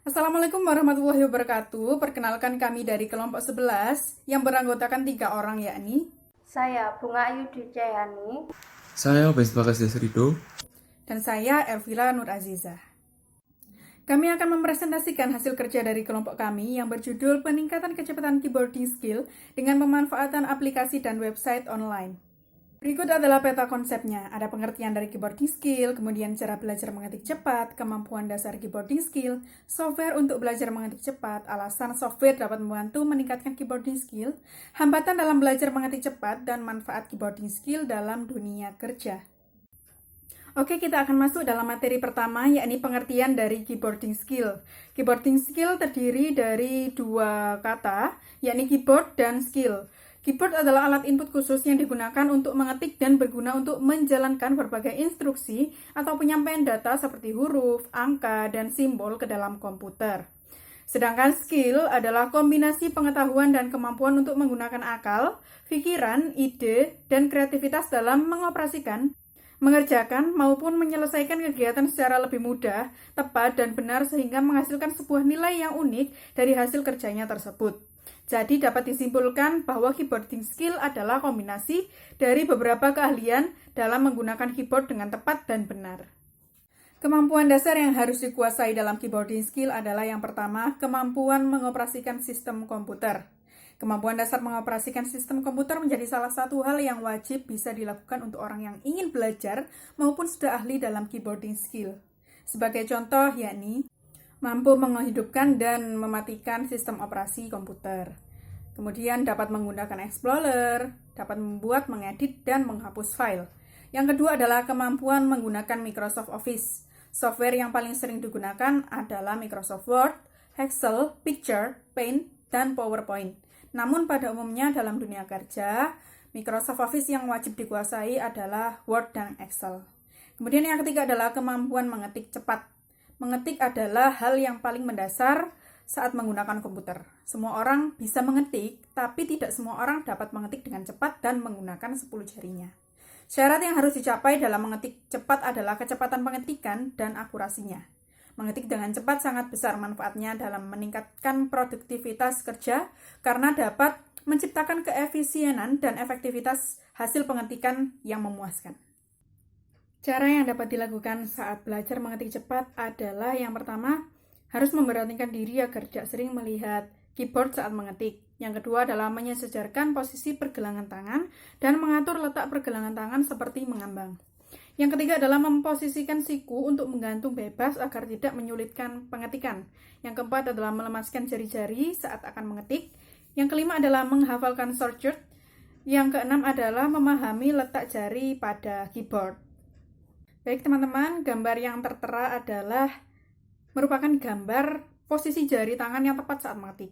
Assalamualaikum warahmatullahi wabarakatuh. Perkenalkan kami dari kelompok 11 yang beranggotakan 3 orang, yakni Saya Bunga Ayu Dicayani. Saya Obes Bagas Desrido. dan saya Elvila Nur Azizah. Kami akan mempresentasikan hasil kerja dari kelompok kami yang berjudul Peningkatan Kecepatan Keyboarding Skill dengan pemanfaatan aplikasi dan website online. Berikut adalah peta konsepnya. Ada pengertian dari keyboarding skill, kemudian cara belajar mengetik cepat, kemampuan dasar keyboarding skill, software untuk belajar mengetik cepat, alasan software dapat membantu meningkatkan keyboarding skill, hambatan dalam belajar mengetik cepat, dan manfaat keyboarding skill dalam dunia kerja. Oke, kita akan masuk dalam materi pertama, yakni pengertian dari keyboarding skill. Keyboarding skill terdiri dari 2 kata, yakni keyboard dan skill. Keyboard adalah alat input khusus yang digunakan untuk mengetik dan berguna untuk menjalankan berbagai instruksi atau penyampaian data seperti huruf, angka, dan simbol ke dalam komputer. Sedangkan skill adalah kombinasi pengetahuan dan kemampuan untuk menggunakan akal, pikiran, ide, dan kreativitas dalam mengoperasikan, mengerjakan, maupun menyelesaikan kegiatan secara lebih mudah, tepat, dan benar sehingga menghasilkan sebuah nilai yang unik dari hasil kerjanya tersebut. Jadi dapat disimpulkan bahwa keyboarding skill adalah kombinasi dari beberapa keahlian dalam menggunakan keyboard dengan tepat dan benar. Kemampuan dasar yang harus dikuasai dalam keyboarding skill adalah yang pertama, kemampuan mengoperasikan sistem komputer. Kemampuan dasar mengoperasikan sistem komputer menjadi salah satu hal yang wajib bisa dilakukan untuk orang yang ingin belajar maupun sudah ahli dalam keyboarding skill. Sebagai contoh yakni mampu menghidupkan dan mematikan sistem operasi komputer. Kemudian dapat menggunakan Explorer, dapat membuat, mengedit, dan menghapus file. Yang kedua adalah kemampuan menggunakan Microsoft Office. Software yang paling sering digunakan adalah Microsoft Word, Excel, Picture, Paint, dan PowerPoint. Namun pada umumnya dalam dunia kerja, Microsoft Office yang wajib dikuasai adalah Word dan Excel. Kemudian yang ketiga adalah kemampuan mengetik cepat. Mengetik adalah hal yang paling mendasar saat menggunakan komputer. Semua orang bisa mengetik, tapi tidak semua orang dapat mengetik dengan cepat dan menggunakan 10 jarinya. Syarat yang harus dicapai dalam mengetik cepat adalah kecepatan pengetikan dan akurasinya. Mengetik dengan cepat sangat besar manfaatnya dalam meningkatkan produktivitas kerja karena dapat menciptakan keefisienan dan efektivitas hasil pengetikan yang memuaskan. Cara yang dapat dilakukan saat belajar mengetik cepat adalah yang pertama, harus memberanikan diri agar tidak sering melihat keyboard saat mengetik. Yang kedua adalah menyesuaikan posisi pergelangan tangan dan mengatur letak pergelangan tangan seperti mengambang. Yang ketiga adalah memposisikan siku untuk menggantung bebas agar tidak menyulitkan pengetikan. Yang keempat adalah melemaskan jari-jari saat akan mengetik. Yang kelima adalah menghafalkan shortcut. Yang keenam adalah memahami letak jari pada keyboard. Baik teman-teman, gambar yang tertera adalah merupakan gambar posisi jari tangan yang tepat saat mengetik.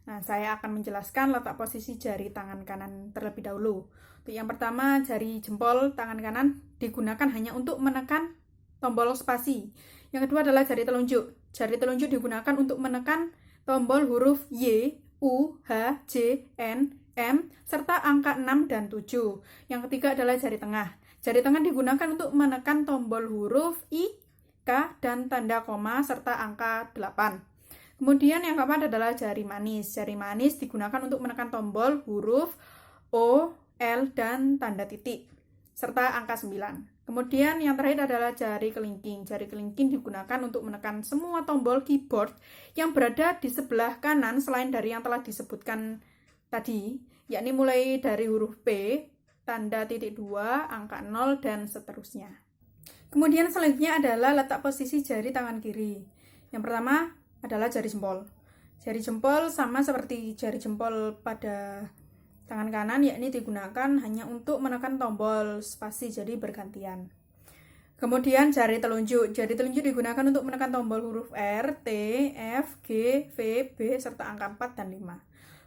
Nah, saya akan menjelaskan letak posisi jari tangan kanan terlebih dahulu. Untuk yang pertama, jari jempol tangan kanan digunakan hanya untuk menekan tombol spasi. Yang kedua adalah jari telunjuk. Jari telunjuk digunakan untuk menekan tombol huruf Y, U, H, J, N, M, serta angka 6 dan 7. Yang ketiga adalah jari tengah. Jari tengah digunakan untuk menekan tombol huruf I, K, dan tanda koma, serta angka 8. Kemudian yang keempat adalah jari manis. Jari manis digunakan untuk menekan tombol huruf O, L, dan tanda titik, serta angka 9. Kemudian yang terakhir adalah jari kelingking. Jari kelingking digunakan untuk menekan semua tombol keyboard yang berada di sebelah kanan selain dari yang telah disebutkan tadi, yakni mulai dari huruf P, tanda titik 2, angka 0, dan seterusnya. Kemudian selanjutnya adalah letak posisi jari tangan kiri. Yang pertama adalah jari jempol. Jari jempol sama seperti jari jempol pada tangan kanan, yakni digunakan hanya untuk menekan tombol spasi, jadi bergantian. Kemudian jari telunjuk. Jari telunjuk digunakan untuk menekan tombol huruf R, T, F, G, V, B, serta angka 4 dan 5.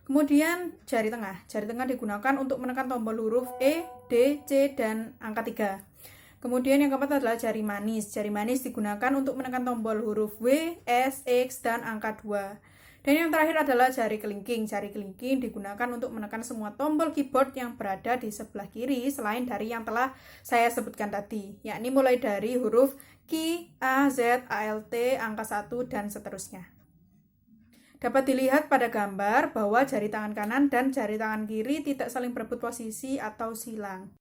Kemudian jari tengah. Jari tengah digunakan untuk menekan tombol huruf E, D, C, dan angka 3. Kemudian yang keempat adalah jari manis. Jari manis digunakan untuk menekan tombol huruf W, S, X, dan angka 2. Dan yang terakhir adalah jari kelingking. Jari kelingking digunakan untuk menekan semua tombol keyboard yang berada di sebelah kiri selain dari yang telah saya sebutkan tadi, yakni mulai dari huruf Q, A, Z, A, L, T, angka 1, dan seterusnya. Dapat dilihat pada gambar bahwa jari tangan kanan dan jari tangan kiri tidak saling berebut posisi atau silang.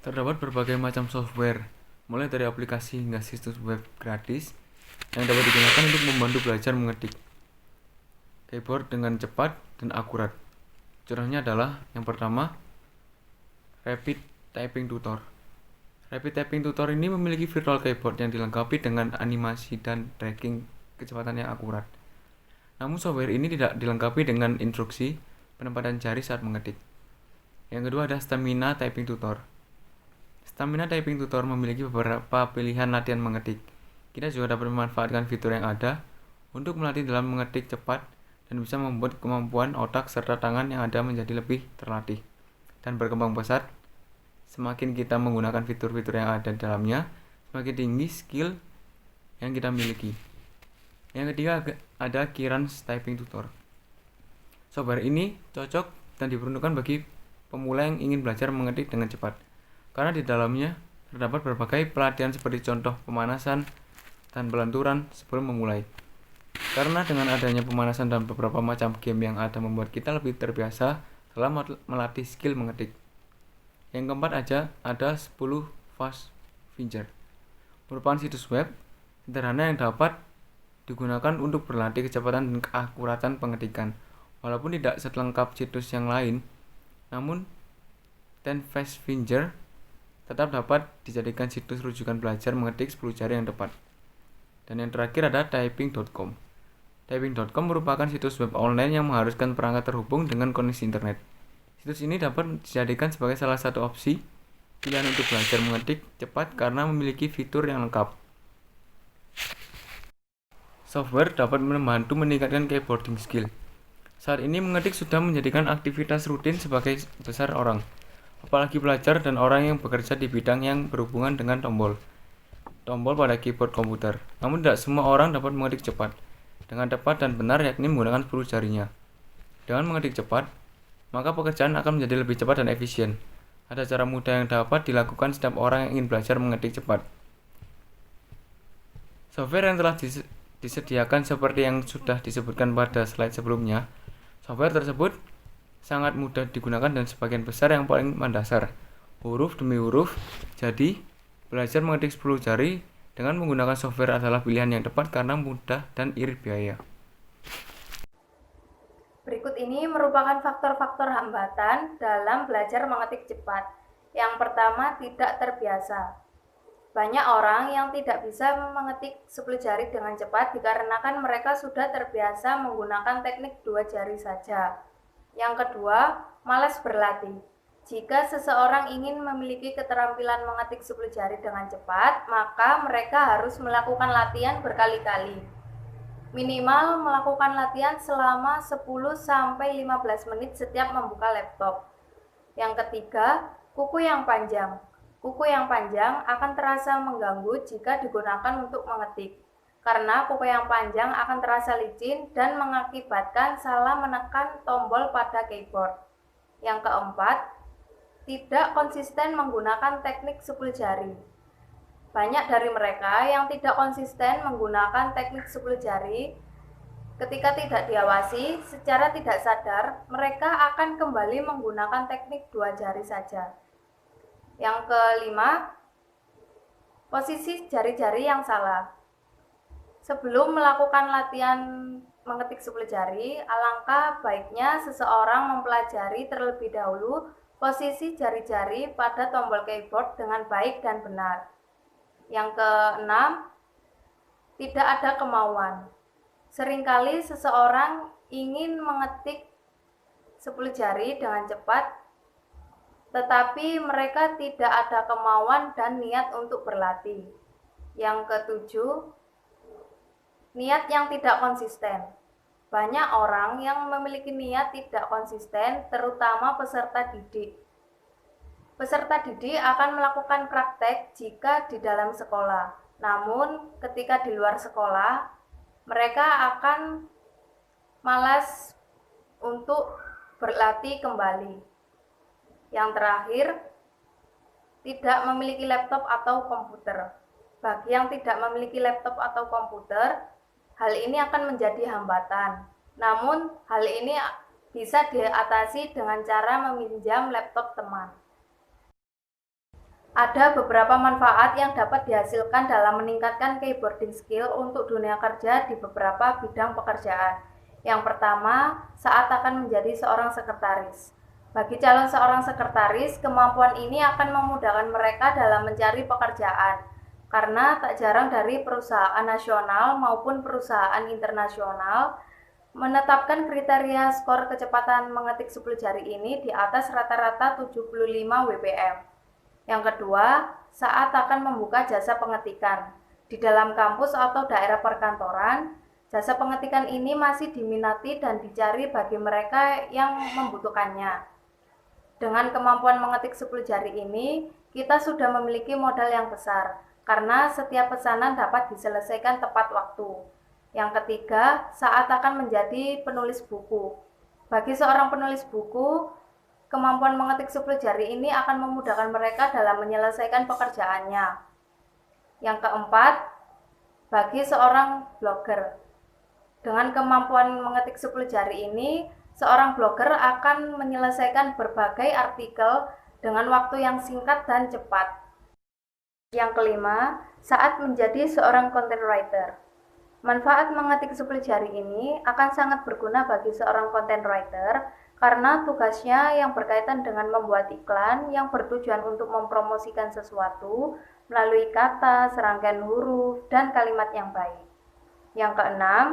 Terdapat berbagai macam software, mulai dari aplikasi hingga situs web gratis yang dapat digunakan untuk membantu belajar mengetik keyboard dengan cepat dan akurat. Contohnya adalah yang pertama, Rapid Typing Tutor. Rapid Typing Tutor ini memiliki virtual keyboard yang dilengkapi dengan animasi dan tracking kecepatan yang akurat. Namun software ini tidak dilengkapi dengan instruksi penempatan jari saat mengetik. Yang kedua ada Stamina Typing Tutor. Stamina Typing Tutor memiliki beberapa pilihan latihan mengetik. Kita juga dapat memanfaatkan fitur yang ada untuk melatih dalam mengetik cepat dan bisa membuat kemampuan otak serta tangan yang ada menjadi lebih terlatih dan berkembang pesat. Semakin kita menggunakan fitur-fitur yang ada di dalamnya, semakin tinggi skill yang kita miliki. Yang ketiga ada Keyrans Typing Tutor. Software ini cocok dan diperuntukkan bagi pemula yang ingin belajar mengetik dengan cepat, karena di dalamnya terdapat berbagai pelatihan seperti contoh pemanasan dan pelenturan sebelum memulai. Karena dengan adanya pemanasan dan beberapa macam game yang ada membuat kita lebih terbiasa dalam melatih skill mengetik. Yang keempat ada 10 Fast Finger. Merupakan situs web sederhana yang dapat digunakan untuk berlatih kecepatan dan keakuratan pengetikan. Walaupun tidak selengkap situs yang lain, namun 10 Fast Finger tetap dapat dijadikan situs rujukan belajar mengetik 10 jari yang tepat. Dan yang terakhir ada typing.com. Typing.com merupakan situs web online yang mengharuskan perangkat terhubung dengan koneksi internet. Situs ini dapat dijadikan sebagai salah satu opsi pilihan untuk belajar mengetik cepat karena memiliki fitur yang lengkap. Software dapat membantu meningkatkan keyboarding skill. Saat ini mengetik sudah menjadikan aktivitas rutin sebagai besar orang, apalagi pelajar dan orang yang bekerja di bidang yang berhubungan dengan tombol pada keyboard komputer. Namun tidak semua orang dapat mengetik cepat dengan tepat dan benar, yakni menggunakan 10 jarinya. Dengan mengetik cepat, maka pekerjaan akan menjadi lebih cepat dan efisien. Ada cara mudah yang dapat dilakukan setiap orang yang ingin belajar mengetik cepat. Software yang telah disediakan seperti yang sudah disebutkan pada slide sebelumnya. Software tersebut sangat mudah digunakan dan sebagian besar yang paling mendasar, huruf demi huruf. Jadi, belajar mengetik 10 jari dengan menggunakan software adalah pilihan yang tepat karena mudah dan irit biaya. Berikut ini merupakan faktor-faktor hambatan dalam belajar mengetik cepat. Yang pertama, tidak terbiasa. Banyak orang yang tidak bisa mengetik 10 jari dengan cepat dikarenakan mereka sudah terbiasa menggunakan teknik 2 jari saja. Yang kedua, malas berlatih. Jika seseorang ingin memiliki keterampilan mengetik 10 jari dengan cepat, maka mereka harus melakukan latihan berkali-kali. Minimal melakukan latihan selama 10-15 menit setiap membuka laptop. Yang ketiga, kuku yang panjang. Kuku yang panjang akan terasa mengganggu jika digunakan untuk mengetik, karena kuku yang panjang akan terasa licin dan mengakibatkan salah menekan tombol pada keyboard. Yang keempat, tidak konsisten menggunakan teknik 10 jari. Banyak dari mereka yang tidak konsisten menggunakan teknik 10 jari, ketika tidak diawasi, secara tidak sadar, mereka akan kembali menggunakan teknik 2 jari saja. Yang kelima, posisi jari-jari yang salah. Sebelum melakukan latihan mengetik 10 jari, alangkah baiknya seseorang mempelajari terlebih dahulu posisi jari-jari pada tombol keyboard dengan baik dan benar. Yang keenam, tidak ada kemauan. Seringkali seseorang ingin mengetik 10 jari dengan cepat, tetapi mereka tidak ada kemauan dan niat untuk berlatih. Yang ketujuh, niat yang tidak konsisten. Banyak orang yang memiliki niat tidak konsisten, terutama peserta didik. Peserta didik akan melakukan praktek jika di dalam sekolah. Namun, ketika di luar sekolah, mereka akan malas untuk berlatih kembali. Yang terakhir, tidak memiliki laptop atau komputer. Bagi yang tidak memiliki laptop atau komputer, hal ini akan menjadi hambatan. Namun, hal ini bisa diatasi dengan cara meminjam laptop teman. Ada beberapa manfaat yang dapat dihasilkan dalam meningkatkan keyboarding skill untuk dunia kerja di beberapa bidang pekerjaan. Yang pertama, saat akan menjadi seorang sekretaris. Bagi calon seorang sekretaris, kemampuan ini akan memudahkan mereka dalam mencari pekerjaan, karena tak jarang dari perusahaan nasional maupun perusahaan internasional menetapkan kriteria skor kecepatan mengetik 10 jari ini di atas rata-rata 75 WPM. Yang kedua, saat akan membuka jasa pengetikan. Di dalam kampus atau daerah perkantoran, jasa pengetikan ini masih diminati dan dicari bagi mereka yang membutuhkannya. Dengan kemampuan mengetik 10 jari ini, kita sudah memiliki modal yang besar, karena setiap pesanan dapat diselesaikan tepat waktu. Yang ketiga, saat akan menjadi penulis buku. Bagi seorang penulis buku, kemampuan mengetik 10 jari ini akan memudahkan mereka dalam menyelesaikan pekerjaannya. Yang keempat, bagi seorang blogger. Dengan kemampuan mengetik 10 jari ini, seorang blogger akan menyelesaikan berbagai artikel dengan waktu yang singkat dan cepat. Yang kelima, saat menjadi seorang content writer. Manfaat mengetik 10 jari ini akan sangat berguna bagi seorang content writer karena tugasnya yang berkaitan dengan membuat iklan yang bertujuan untuk mempromosikan sesuatu melalui kata, serangkaian huruf, dan kalimat yang baik. Yang keenam,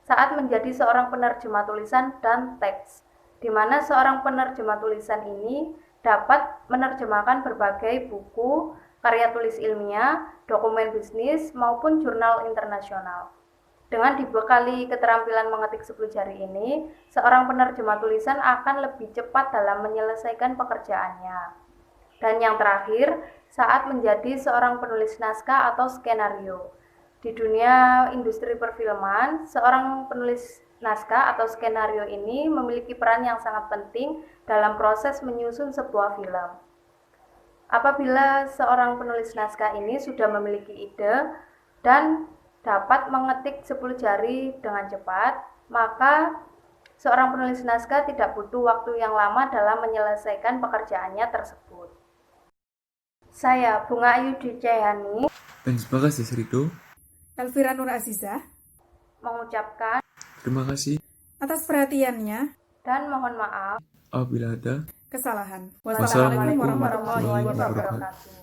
saat menjadi seorang penerjemah tulisan dan teks, di mana seorang penerjemah tulisan ini dapat menerjemahkan berbagai buku, karya tulis ilmiah, dokumen bisnis, maupun jurnal internasional. Dengan dibekali keterampilan mengetik 10 jari ini, seorang penerjemah tulisan akan lebih cepat dalam menyelesaikan pekerjaannya. Dan yang terakhir, saat menjadi seorang penulis naskah atau skenario. Di dunia industri perfilman, seorang penulis naskah atau skenario ini memiliki peran yang sangat penting dalam proses menyusun sebuah film. Apabila seorang penulis naskah ini sudah memiliki ide dan dapat mengetik 10 jari dengan cepat, maka seorang penulis naskah tidak butuh waktu yang lama dalam menyelesaikan pekerjaannya tersebut. Saya, Bunga Ayu Dicayani, Dan terima kasih Rido. Elvira Nur Azizah mengucapkan Terima kasih atas perhatiannya dan mohon maaf apabila ada kesalahan. Wassalamualaikum Warahmatullahi wabarakatuh. wabarakatuh.